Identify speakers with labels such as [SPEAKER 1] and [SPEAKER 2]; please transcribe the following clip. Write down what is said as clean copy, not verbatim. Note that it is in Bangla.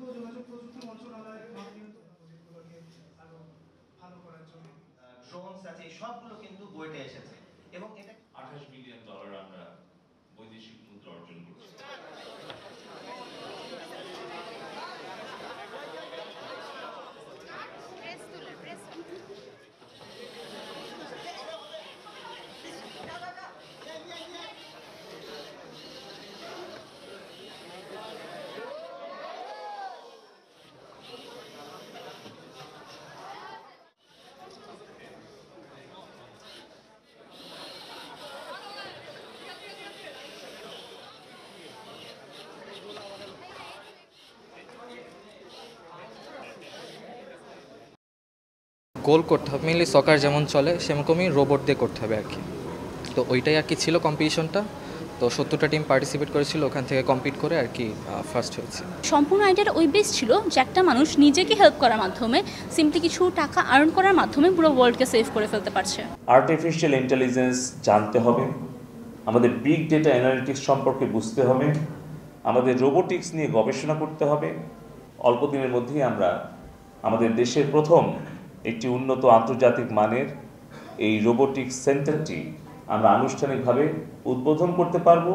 [SPEAKER 1] যোগাযোগ প্রযুক্তি মন্ত্রণালয়ের মাধ্যমে আরো ভালো করার জন্য ড্রোনস আছে, সবগুলো কিন্তু বইতে এসেছে এবং এটা
[SPEAKER 2] $28 মিলিয়ন আমরা বৈদেশিক মুদ্রা অর্জন করছি।
[SPEAKER 3] গোল করতে হবে, মেনলি সকার যেমন চলে সেরকমই রোবট দিয়ে করতে হবে আর কি। তো ওইটাই আর কি ছিল কম্পিটিশনটা। তো 70টা টিম পার্টিসিপেট করেছিল, ওখান থেকে কম্পিট করে আর কি ফার্স্ট হয়েছে।
[SPEAKER 4] সম্পূর্ণ আইডিয়াটা ওই বেস ছিল যে একটা মানুষ নিজেকে হেল্প করার মাধ্যমে সিম্পলি কিছু টাকা আর্ন করার মাধ্যমে পুরো ওয়ার্ল্ডকে সেভ করে ফেলতে পারছে।
[SPEAKER 5] আর্টিফিশিয়াল ইন্টেলিজেন্স জানতে হবে, আমাদের বিগ ডেটা অ্যানালিটিক্স সম্পর্কে বুঝতে হবে, আমাদের রোবোটিক্স নিয়ে গবেষণা করতে হবে। অল্প দিনের মধ্যেই আমরা আমাদের দেশের প্রথম একটি উন্নত আন্তর্জাতিক মানের এই রোবোটিক্স সেন্টারটি আমরা আনুষ্ঠানিকভাবে উদ্বোধন করতে পারবো।